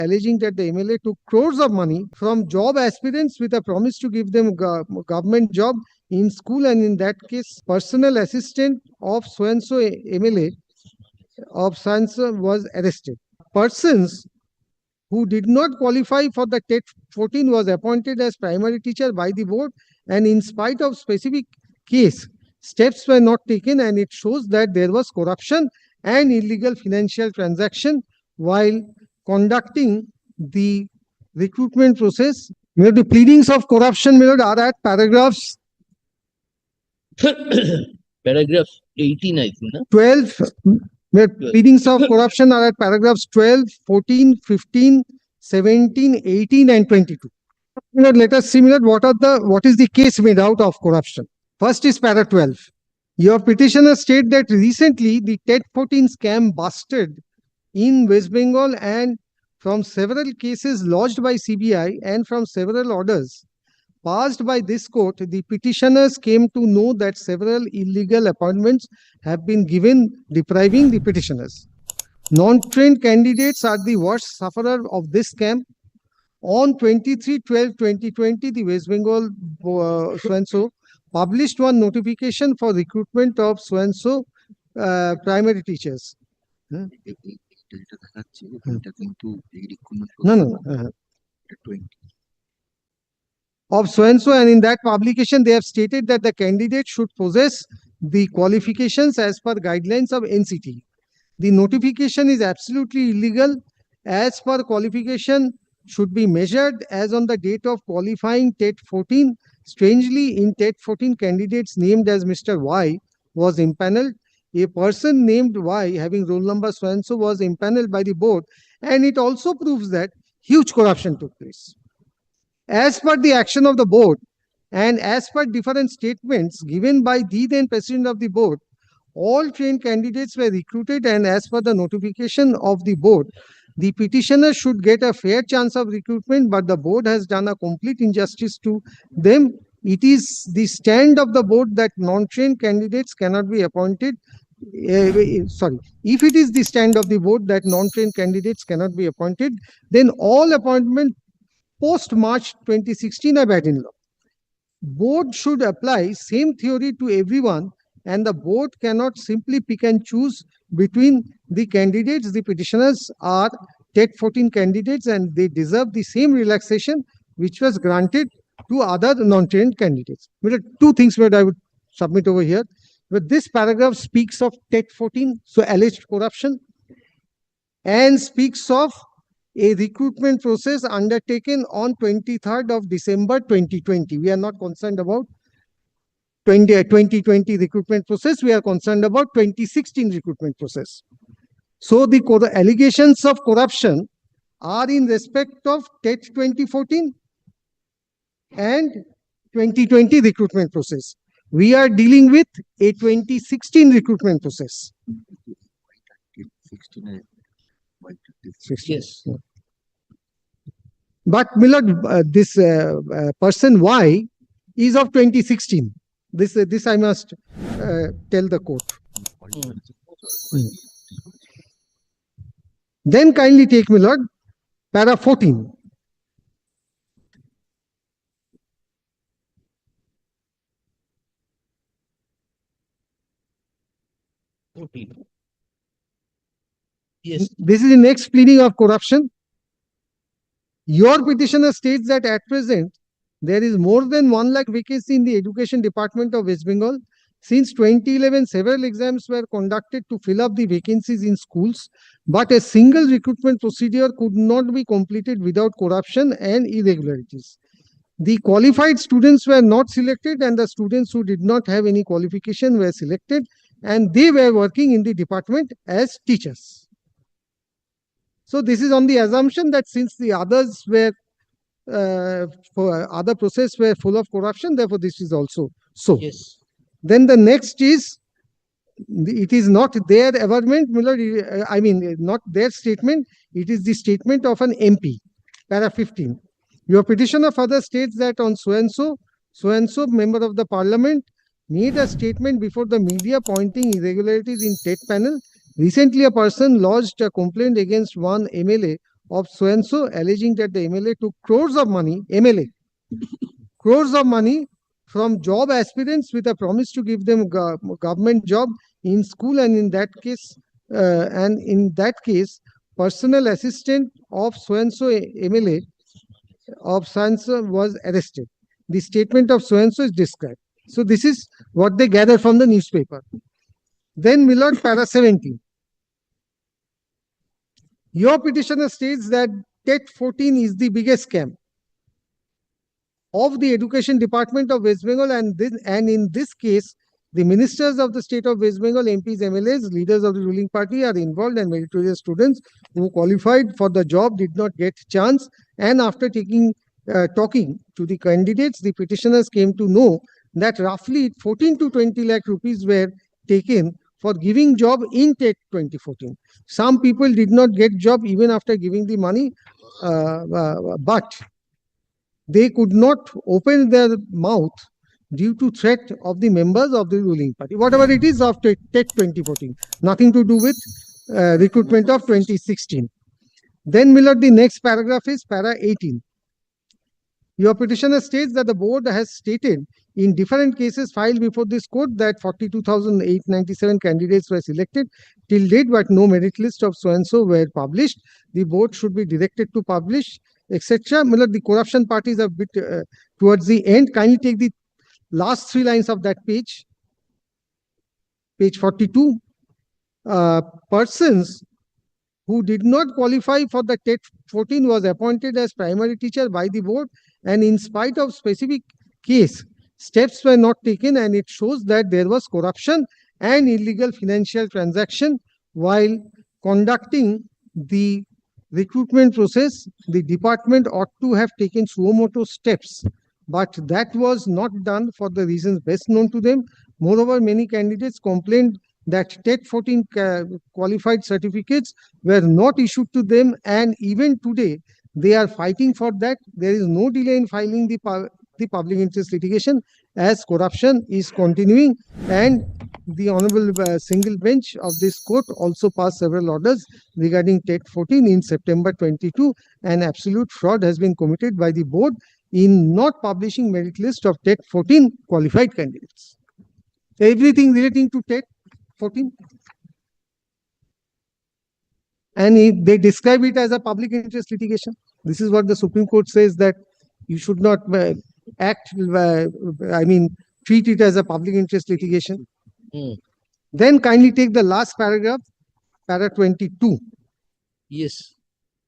alleging that the MLA took crores of money from job aspirants with a promise to give them government job in school, and in that case, personal assistant of so-and-so MLA of so-and-so was arrested. Persons who did not qualify for the TET 14 was appointed as primary teacher by the board, and in spite of specific case, steps were not taken, and it shows that there was corruption and illegal financial transaction while conducting the recruitment process. The pleadings of corruption are at paragraphs Paragraph 18, I think. 12. Pleadings of corruption are at paragraphs 12, 14, 15, 17, 18, and 22. Let us see what is the case made out of corruption. First is para 12. Your petitioner state that recently the TET 14 scam busted in West Bengal, and from several cases lodged by CBI and from several orders passed by this court, the petitioners came to know that several illegal appointments have been given, depriving the petitioners. Non-trained candidates are the worst sufferer of this scam. On 23/12/2020, the West Bengal so-and-so published one notification for recruitment of so-and-so primary teachers. No. Of so-and-so, and in that publication, they have stated that the candidate should possess the qualifications as per guidelines of NCT. The notification is absolutely illegal. As per qualification should be measured as on the date of qualifying TET 14. Strangely, in TET 14, candidates named as Mr. Y was impaneled. A person named Y having roll number so-and-so was impaneled by the board, and it also proves that huge corruption took place. As per the action of the board and as per different statements given by the then president of the board, all trained candidates were recruited, and as per the notification of the board, the petitioner should get a fair chance of recruitment, but the board has done a complete injustice to them. It is the stand of the board that non-trained candidates cannot be appointed. If it is the stand of the board that non-trained candidates cannot be appointed, then all appointment post March 2016 are bad in law. Board should apply same theory to everyone, and the board cannot simply pick and choose between the candidates. The petitioners are TET 14 candidates, and they deserve the same relaxation which was granted to other non-trained candidates. There are two things that I would submit over here. But this paragraph speaks of TET 14, so alleged corruption, and speaks of a recruitment process undertaken on 23rd of December 2020. We are not concerned about 2020 recruitment process. We are concerned about 2016 recruitment process. So the allegations of corruption are in respect of TET 2014 and 2020 recruitment process. We are dealing with a 2016 recruitment process. 16. Yes. But this person Y is of 2016. This I must tell the court. Then kindly take me, Lord, para 14. Yes. This is the next pleading of corruption. Your petitioner states that at present, there is more than 1 lakh vacancy in the Education Department of West Bengal. Since 2011, several exams were conducted to fill up the vacancies in schools, but a single recruitment procedure could not be completed without corruption and irregularities. The qualified students were not selected, and the students who did not have any qualification were selected, and they were working in the department as teachers. So this is on the assumption that since the others were for other process were full of corruption, therefore this is also so. Yes. Then the next is, it is not their averment, not their statement, it is the statement of an MP. Para 15. Your petitioner further states that on so-and-so member of the parliament made a statement before the media pointing irregularities in TET panel. Recently, a person lodged a complaint against one MLA of so-and-so, alleging that the MLA took crores of money, MLA, crores of money from job aspirants with a promise to give them government job in school, and in that case, personal assistant of so-and-so MLA of so-and-so was arrested. The statement of so-and-so is described. So this is what they gather from the newspaper. Then Millard, para 17. Your petitioner states that TET 14 is the biggest scam of the Education Department of West Bengal, and in this case, the ministers of the state of West Bengal, MPs, MLAs, leaders of the ruling party are involved, and meritorious students who qualified for the job did not get chance. And after talking to the candidates, the petitioners came to know that roughly 14 to 20 lakh rupees were taken for giving job in TET 2014. Some people did not get job even after giving the money, but they could not open their mouth due to threat of the members of the ruling party. Whatever it is of TET 2014, nothing to do with recruitment of 2016. Then Miller, the next paragraph is para 18. Your petitioner states that the board has stated in different cases filed before this court that 42,897 candidates were selected till date, but no merit list of so-and-so were published. The board should be directed to publish, etc. Miller, the corruption part is a bit towards the end. Kindly take the last 3 lines of that page, page 42. Persons who did not qualify for the TET 14 was appointed as primary teacher by the board, and in spite of specific case, steps were not taken, and it shows that there was corruption and illegal financial transaction while conducting the recruitment process. The department ought to have taken suo motu steps, but that was not done for the reasons best known to them. Moreover, many candidates complained that TET 14 qualified certificates were not issued to them, and even today they are fighting for that. There is no delay in filing the public interest litigation as corruption is continuing, and the honorable single bench of this court also passed several orders regarding TET 14 in September 22, and absolute fraud has been committed by the board in not publishing merit list of TET 14 qualified candidates. Everything relating to TET 14. And they describe it as a public interest litigation. This is what the Supreme Court says, that you should not treat it as a public interest litigation. Then kindly take the last paragraph, para 22. Yes.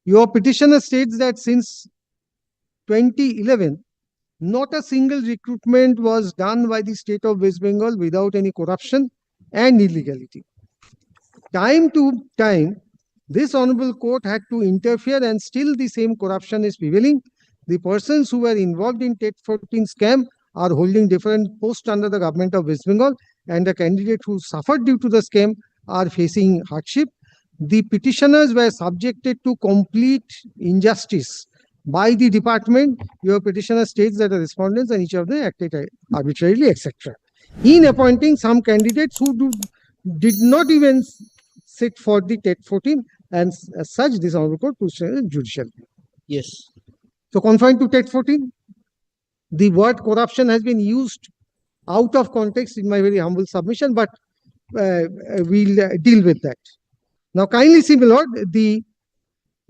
Your petitioner states that since 2011, not a single recruitment was done by the state of West Bengal without any corruption and illegality. Time to time, this honorable court had to interfere, and still the same corruption is prevailing. The persons who were involved in TET 14 scam are holding different posts under the government of West Bengal, and the candidate who suffered due to the scam are facing hardship. The petitioners were subjected to complete injustice by the department. Your petitioner states that the respondents and each of them acted arbitrarily, etc., in appointing some candidates who did not even sit for the TET 14, and as such, this honorable court proceeded judicial. Yes. So confined to TET 14, the word corruption has been used out of context in my very humble submission, but we'll deal with that. Now kindly see, my lord, the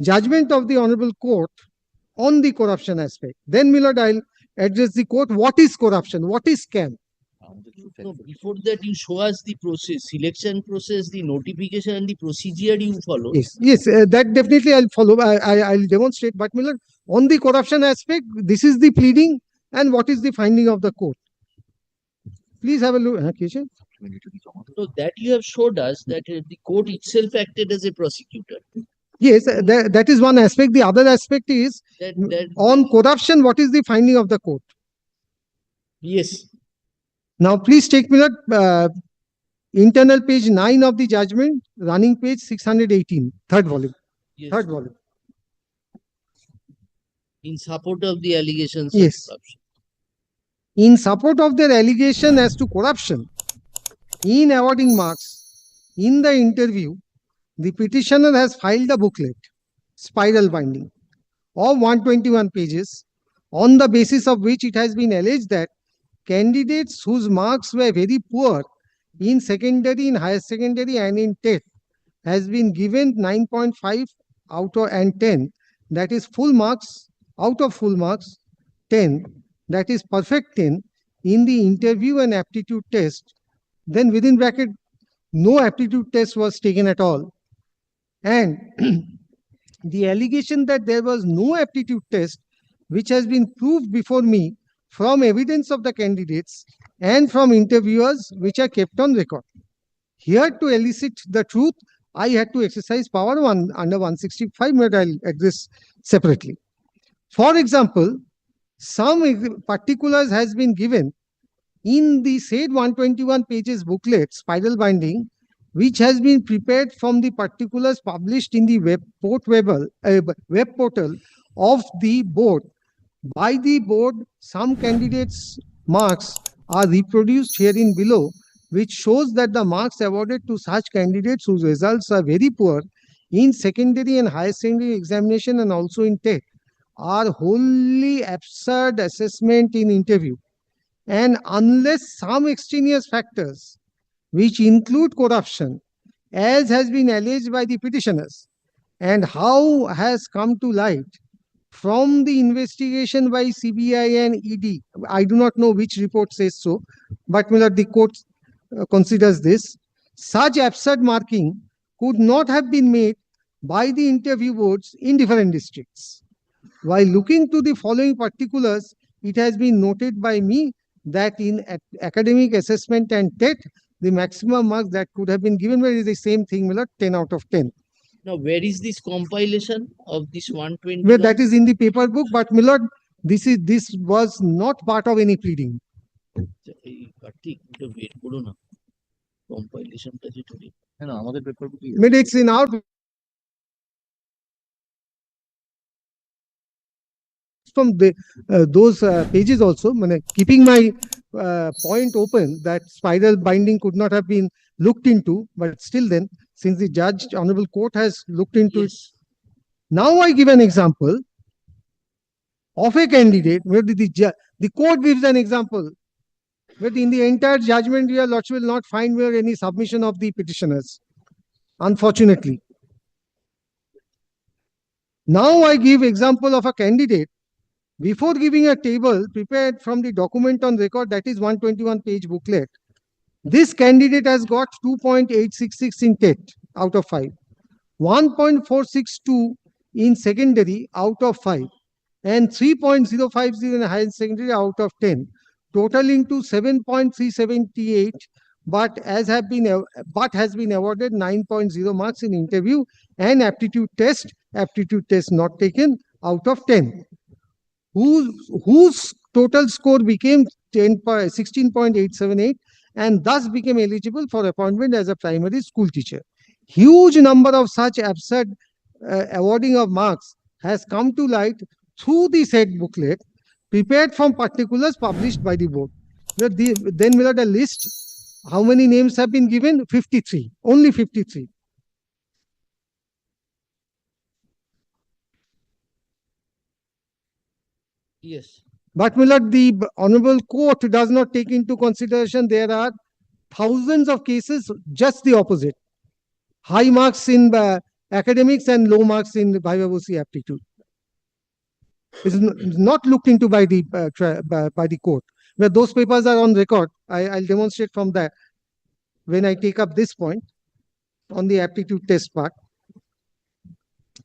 judgment of the honorable court on the corruption aspect. Then, my lord, I'll address the court. What is corruption? What is scam? No, before that, you show us the process, selection process, the notification, and the procedure you follow. Yes, that definitely I'll follow. I'll demonstrate. But, my lord, on the corruption aspect, this is the pleading, and what is the finding of the court? Please have a look. So that you have showed us that the court itself acted as a prosecutor. Yes, that is one aspect. The other aspect is on corruption. What is the finding of the court? Yes. Now, please take me internal page 9 of the judgment, running page 618, third volume. Yes. Third volume. In support of the allegations yes. of corruption. In support of their allegation as to corruption, in awarding marks, in the interview, the petitioner has filed a booklet spiral binding of 121 pages, on the basis of which it has been alleged that candidates whose marks were very poor in secondary, in higher secondary, and in TET has been given 9.5 out of and 10, that is full marks, out of full marks 10, that is perfect 10 in the interview and aptitude test. Then within bracket, no aptitude test was taken at all. And the allegation that there was no aptitude test, which has been proved before me from evidence of the candidates and from interviewers which are kept on record. Here, to elicit the truth, I had to exercise power under 165, but I'll address separately. For example, some particulars has been given in the said 121 pages booklet, spiral binding, which has been prepared from the particulars published in the web portal of the board. By the board, some candidates' marks are reproduced herein below, which shows that the marks awarded to such candidates whose results are very poor in secondary and higher secondary examination and also in TET are wholly absurd assessment in interview. And unless some extraneous factors, which include corruption, as has been alleged by the petitioners, and how has come to light from the investigation by CBI and ED, I do not know which report says so, but the court considers this, such absurd marking could not have been made by the interview boards in different districts. While looking to the following particulars, it has been noted by me that in academic assessment and TET, the maximum marks that could have been given were the same thing, 10 out of 10. Now, where is this compilation of this 120? Well, that is in the paper book, but Millard, this was not part of any pleading. Compilation it's in our from those pages also, keeping my point open that spiral binding could not have been looked into, but still then, since the judge, honorable court has looked into it. Now I give an example of a candidate where the court gives an example where in the entire judgment, your lordship will not find where any submission of the petitioners, unfortunately. Now I give example of a candidate. Before giving a table prepared from the document on record, that is 121 page booklet, this candidate has got 2.866 in TET out of 5, 1.462 in secondary out of 5, and 3.050 in higher secondary out of 10, totaling to 7.378, but has been awarded 9.0 marks in interview and aptitude test not taken, out of 10. Whose total score became 16.878 and thus became eligible for appointment as a primary school teacher. Huge number of such absurd awarding of marks has come to light through the said booklet prepared from particulars published by the board. Then we'll have a list. How many names have been given? 53. Only 53. Yes. But the honorable court does not take into consideration there are thousands of cases just the opposite. High marks in academics and low marks in Viva-voce aptitude. It's not looked into by the court. Where those papers are on record, I'll demonstrate from that when I take up this point on the aptitude test part.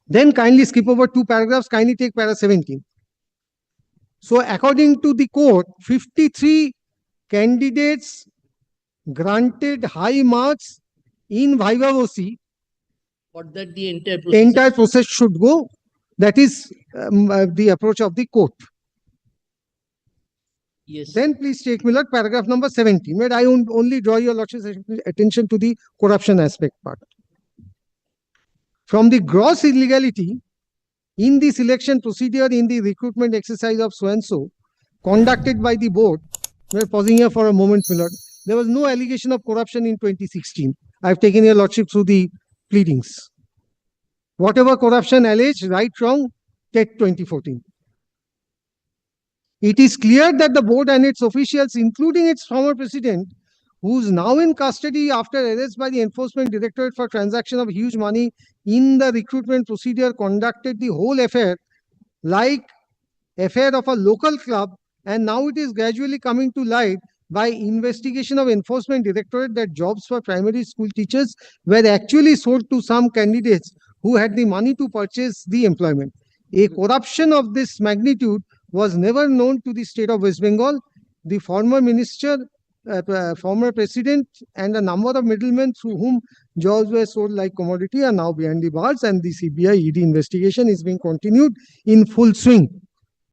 Then kindly skip over 2 paragraphs, kindly take para 17. So according to the court, 53 candidates granted high marks in Viva-voce. But that the entire process should go. That is the approach of the court. Yes. Then please take paragraph number 17, where I only draw your lordship's attention to the corruption aspect part. From the gross illegality in the selection procedure in the recruitment exercise of so-and-so conducted by the board, we're pausing here for a moment, Millard. There was no allegation of corruption in 2016. I've taken your lordship through the pleadings. whatever corruption alleged, right, wrong, TET 2014. It is clear that the board and its officials, including its former president, who is now in custody after arrest by the Enforcement Directorate for transaction of huge money in the recruitment procedure, conducted the whole affair like affair of a local club, and now it is gradually coming to light by investigation of Enforcement Directorate that jobs for primary school teachers were actually sold to some candidates who had the money to purchase the employment. A corruption of this magnitude was never known to the state of West Bengal. The former minister, former president, and a number of middlemen through whom jobs were sold like commodity are now behind the bars, and the CBI ED investigation is being continued in full swing.